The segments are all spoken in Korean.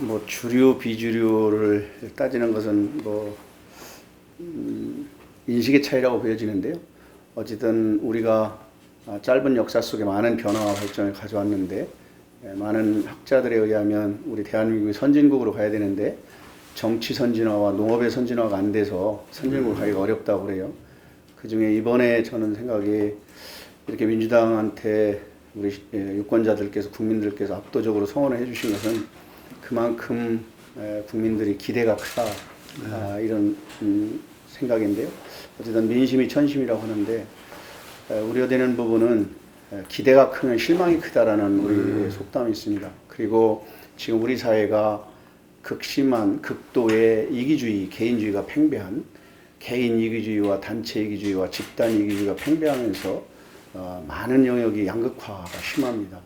뭐 주류 비주류를 따지는 것은 뭐 인식의 차이라고 보여지는데요. 어쨌든 우리가 짧은 역사 속에 많은 변화와 발전을 가져왔는데, 많은 학자들에 의하면 우리 대한민국이 선진국으로 가야 되는데 정치 선진화와 농업의 선진화가 안 돼서 선진국으로 가기가 어렵다고 그래요. 그중에 이번에 저는 생각이 이렇게 민주당한테 우리 유권자들께서, 국민들께서 압도적으로 성원을 해주신 것은 그만큼 국민들이 기대가 크다, 이런 생각인데요. 어쨌든 민심이 천심이라고 하는데, 우려되는 부분은 기대가 크면 실망이 크다라는 우리 속담이 있습니다. 그리고 지금 우리 사회가 극심한 극도의 이기주의, 개인주의가 팽배한, 개인 이기주의와 단체 이기주의와 집단 이기주의가 팽배하면서 많은 영역이 양극화가 심합니다.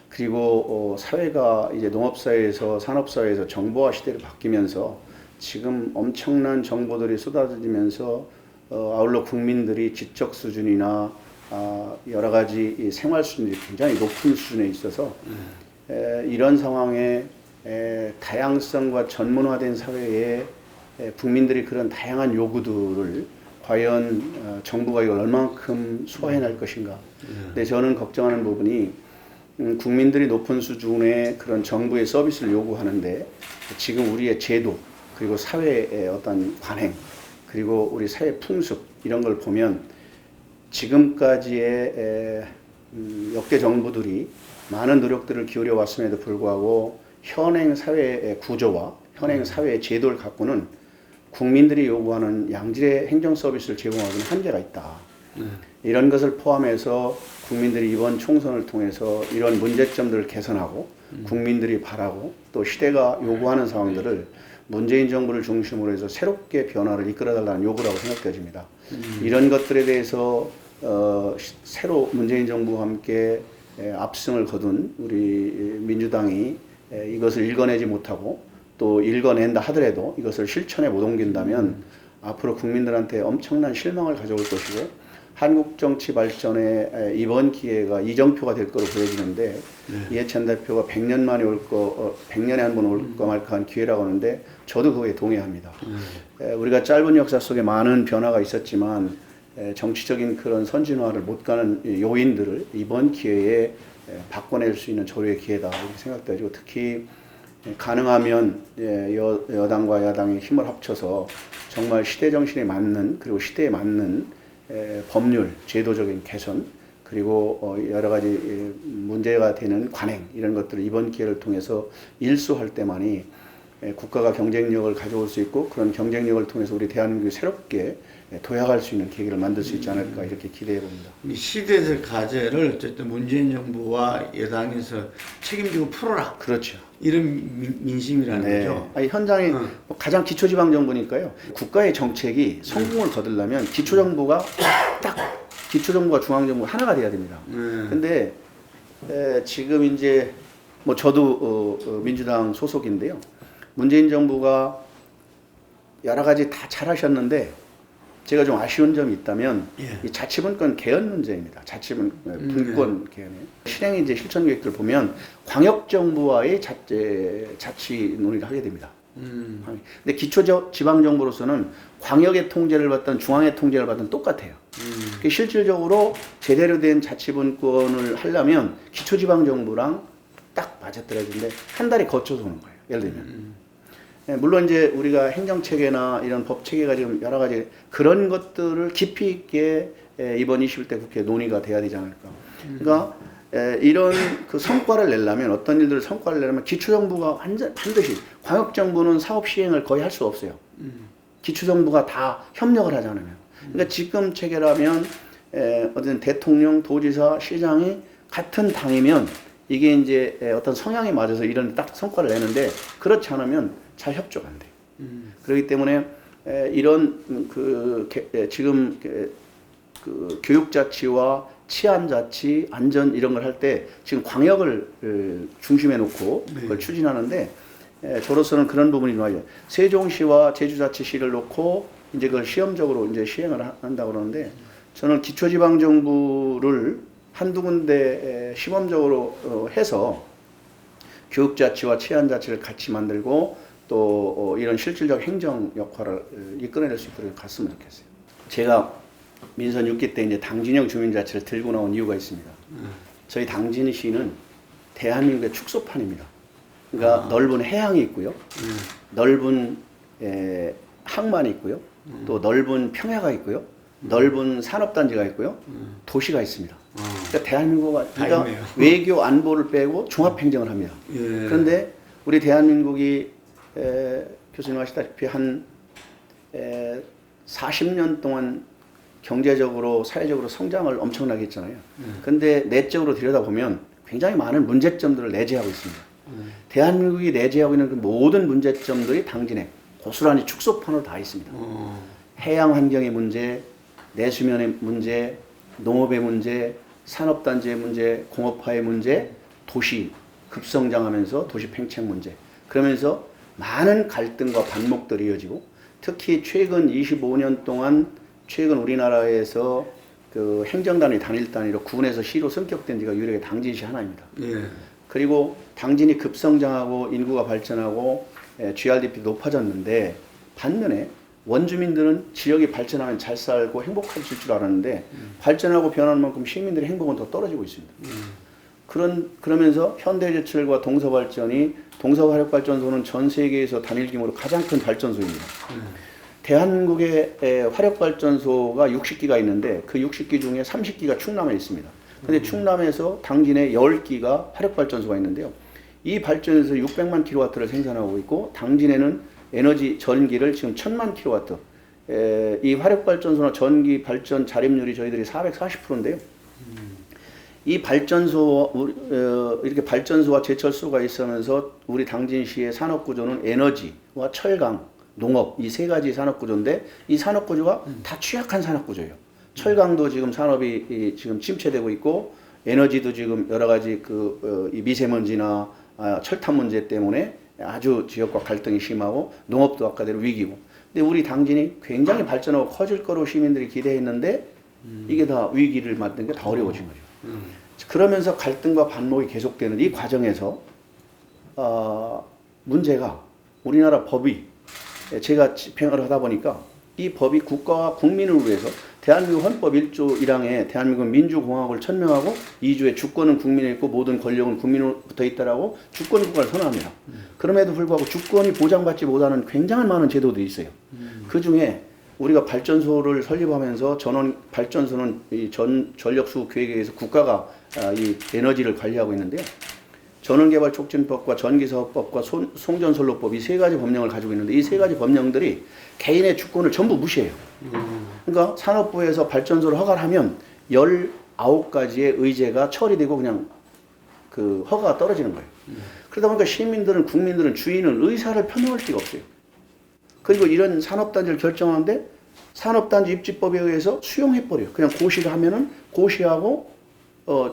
그리고 사회가 이제 농업사회에서 산업사회에서 정보화 시대로 바뀌면서 지금 엄청난 정보들이 쏟아지면서 아울러 국민들이 지적 수준이나 여러 가지 생활 수준이 굉장히 높은 수준에 있어서 이런 상황에 다양성과 전문화된 사회에 국민들이 그런 다양한 요구들을 과연 정부가 이걸 얼만큼 소화해낼 것인가. 근데 저는 걱정하는 부분이 국민들이 높은 수준의 그런 정부의 서비스를 요구하는데 지금 우리의 제도, 그리고 사회의 어떤 관행, 그리고 우리 사회 풍습, 이런 걸 보면 지금까지의 역대 정부들이 많은 노력들을 기울여 왔음에도 불구하고 현행 사회의 구조와 현행 사회의 제도를 갖고는 국민들이 요구하는 양질의 행정 서비스를 제공하기는 한계가 있다. 이런 것을 포함해서 국민들이 이번 총선을 통해서 이런 문제점들을 개선하고 국민들이 바라고 또 시대가 요구하는 상황들을 문재인 정부를 중심으로 해서 새롭게 변화를 이끌어달라는 요구라고 생각되어집니다. 이런 것들에 대해서 새로 문재인 정부와 함께 압승을 거둔 우리 민주당이 이것을 읽어내지 못하고 또 읽어낸다 하더라도 이것을 실천에 못 옮긴다면 앞으로 국민들한테 엄청난 실망을 가져올 것이고, 한국 정치 발전에 이번 기회가 이정표가 될 거로 보여지는데, 이해찬 대표가 100년 만에 100년에 한 번 올까 말까 한 기회라고 하는데 저도 그거에 동의합니다. 우리가 짧은 역사 속에 많은 변화가 있었지만 정치적인 그런 선진화를 못 가는 요인들을 이번 기회에 바꿔낼 수 있는 조류의 기회다 이렇게 생각되고, 특히 가능하면 여당과 야당의 힘을 합쳐서 정말 시대 정신에 맞는, 그리고 시대에 맞는 법률, 제도적인 개선, 그리고 여러 가지 문제가 되는 관행, 이런 것들을 이번 기회를 통해서 일수할 때만이 국가가 경쟁력을 가져올 수 있고, 그런 경쟁력을 통해서 우리 대한민국이 새롭게 도약할 수 있는 계기를 만들 수 있지 않을까 이렇게 기대해 봅니다. 이 시대적 과제를 어쨌든 문재인 정부와 여당에서 책임지고 풀어라. 그렇죠. 이런 민심이라는 거죠. 아니, 현장이 가장 기초지방 정부니까요. 국가의 정책이 성공을 거두려면 기초정부가 기초정부와 중앙정부 하나가 돼야 됩니다. 근데 지금 이제 뭐 저도 민주당 소속인데요. 문재인 정부가 여러 가지 다 잘하셨는데 제가 좀 아쉬운 점이 있다면 이 자치분권 개헌 문제입니다. 자치분권 개헌이에요. 실행 이제 실천 계획들 보면 광역정부와의 자치 논의를 하게 됩니다. 근데 기초지방정부로서는 광역의 통제를 받든 중앙의 통제를 받든 똑같아요. 실질적으로 제대로 된 자치분권을 하려면 기초지방정부랑 딱 맞아떨어야 되는데 한 달이 거쳐서 오는 거예요. 예를 들면. 물론 이제 우리가 행정체계나 이런 법체계가 지금 여러 가지 그런 것들을 깊이 있게 이번 21대 국회 논의가 돼야 되지 않을까. 그러니까 이런 그 성과를 내려면, 어떤 일들을 성과를 내려면 기초정부가 반드시, 광역정부는 사업 시행을 거의 할 수 없어요. 기초정부가 다 협력을 하지 않으면. 그러니까 지금 체계라면 어떤 대통령, 도지사, 시장이 같은 당이면 이게 이제 어떤 성향에 맞아서 이런 딱 성과를 내는데, 그렇지 않으면 잘 협조가 안 돼요. 그렇기 때문에 이런 지금 그 교육자치와 치안자치, 안전 이런 걸 할 때 지금 광역을 중심에 놓고 그걸 추진하는데, 저로서는 그런 부분이 좋아요. 세종시와 제주자치시를 놓고 이제 그걸 시험적으로 이제 시행을 한다고 그러는데, 저는 기초지방정부를 한두 군데 시범적으로 해서 교육자치와 치안자치를 같이 만들고 또 이런 실질적 행정 역할을 이끌어낼 수 있도록 갔으면 좋겠어요. 제가 민선 6기 때 이제 당진형 주민자치를 들고 나온 이유가 있습니다. 저희 당진시는 대한민국의 축소판입니다. 그러니까 넓은 해양이 있고요, 넓은 항만이 있고요, 또 넓은 평야가 있고요, 넓은 산업단지가 있고요, 도시가 있습니다. 그러니까 대한민국은 그러니까 외교 안보를 빼고 종합행정을 합니다. 예. 그런데 우리 대한민국이 교수님 아시다시피 한 40년 동안 경제적으로 사회적으로 성장을 엄청나게 했잖아요. 그런데 내적으로 들여다보면 굉장히 많은 문제점들을 내재하고 있습니다. 대한민국이 내재하고 있는 그 모든 문제점들이 당진에 고스란히 축소판으로 다 있습니다. 해양 환경의 문제, 내수면의 문제, 농업의 문제, 산업단지의 문제, 공업화의 문제, 도시 급성장하면서 도시 팽창 문제. 그러면서 많은 갈등과 반목들이 이어지고 특히 최근 25년 동안 최근 우리나라에서 그 행정단위 단일 단위로 군에서 시로 승격된 지가 유일하게 당진시 하나입니다. 예. 그리고 당진이 급성장하고 인구가 발전하고 GRDP 높아졌는데 반면에 원주민들은 지역이 발전하면 잘 살고 행복해질 줄 알았는데 발전하고 변하는 만큼 시민들의 행복은 더 떨어지고 있습니다. 그러면서 현대제철과 동서발전이 동서화력발전소는 전 세계에서 단일 규모로 가장 큰 발전소입니다. 대한민국의 화력발전소가 60기가 있는데 그 60기 중에 30기가 충남에 있습니다. 근데 충남에서 당진에 10기가 화력발전소가 있는데요. 이 발전에서 600만 킬로와트를 생산하고 있고 당진에는 에너지 전기를 지금 1000만 킬로와트. 이 화력발전소나 전기 발전 자립률이 저희들이 440%인데요. 이 발전소 이렇게 발전소와 제철소가 있으면서 우리 당진시의 산업 구조는 에너지와 철강, 농업 이 세 가지 산업 구조인데 이 산업 구조가 다 취약한 산업 구조예요. 철강도 지금 산업이 지금 침체되고 있고 에너지도 지금 여러 가지 이 미세먼지나 철탑 문제 때문에 아주 지역과 갈등이 심하고 농업도 아까대로 위기고. 근데 우리 당진이 굉장히 발전하고 커질 거로 시민들이 기대했는데 이게 다 위기를 맞는 게 더 어려워진 거죠. 그러면서 갈등과 반목이 계속되는 이 과정에서 문제가 우리나라 법이 제가 집행을 하다 보니까 이 법이 국가와 국민을 위해서 대한민국 헌법 1조 1항에 대한민국 민주공화국을 천명하고 2조에 주권은 국민에 있고 모든 권력은 국민으로부터 있다라고 주권 국가를 선언합니다. 그럼에도 불구하고 주권이 보장받지 못하는 굉장히 많은 제도들이 있어요. 그 중에 우리가 발전소를 설립하면서 발전소는 이 전력수 계획에 의해서 국가가 이 에너지를 관리하고 있는데요. 전원개발촉진법과 전기사업법과 송전선로법 이 세 가지 법령을 가지고 있는데 이 세 가지 법령들이 개인의 주권을 전부 무시해요. 그러니까 산업부에서 발전소를 허가를 하면 19가지의 의제가 처리되고 그냥 그 허가가 떨어지는 거예요. 그러다 보니까 시민들은 국민들은 주인은 의사를 표명할 수가 없어요. 그리고 이런 산업단지를 결정하는데 산업단지 입지법에 의해서 수용해버려요. 그냥 고시를 하면은 고시하고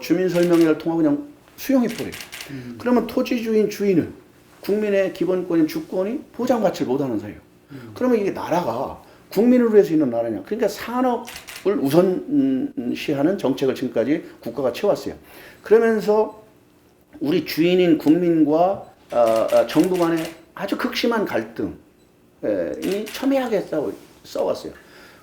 주민설명회를 통하고 그냥 수용해버려요. 그러면 토지주인 주인은 국민의 기본권인 주권이 보장받지 못하는 사이예요. 그러면 이게 나라가 국민을 위해서 있는 나라냐. 그러니까 산업을 우선시하는 정책을 지금까지 국가가 채웠어요. 그러면서 우리 주인인 국민과 정부 간의 아주 극심한 갈등이 첨예하게 싸웠어요.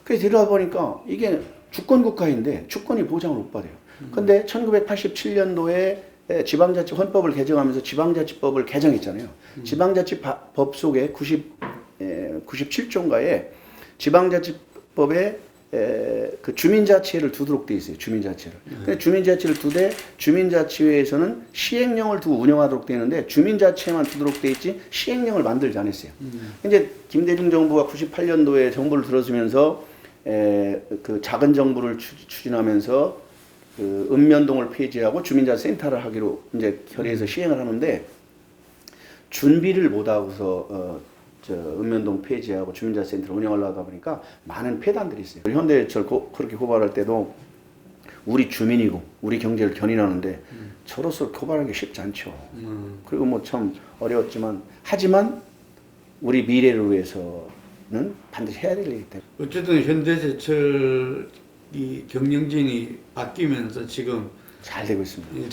그래서 들어보니까 이게 주권국가인데 주권이 보장을 못 받아요. 근데 1987년도에 지방자치 헌법을 개정하면서 지방자치법을 개정했잖아요. 지방자치법 속에 97조인가에 지방자치법에 그 주민자치회를 두도록 돼 있어요. 주민자치회를. 근데 주민자치를 두되 주민자치회에서는 시행령을 두고 운영하도록 돼 있는데 주민자치회만 두도록 돼 있지 시행령을 만들지 않았어요. 이제 김대중 정부가 98년도에 정부를 들어서면서 그 작은 정부를 추진하면서 그 읍면동을 폐지하고 주민자치센터를 하기로 이제 결의해서 시행을 하는데 준비를 못하고서 읍면동 폐지하고 주민자치센터를 운영하려다 보니까 많은 폐단들이 있어요. 현대제철 그렇게 고발할 때도 우리 주민이고 우리 경제를 견인하는데 저로서 고발하는 게 쉽지 않죠. 그리고 뭐 참 어려웠지만 하지만 우리 미래를 위해서는 반드시 해야 될 일이기 때문에. 어쨌든 현대제철 이 경영진이 바뀌면서 지금 잘 되고 있습니다.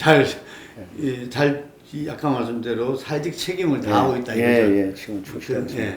잘 이 아까 말씀대로 사회적 책임을 다하고 있다 이거죠. 예, 지금 출시한 예.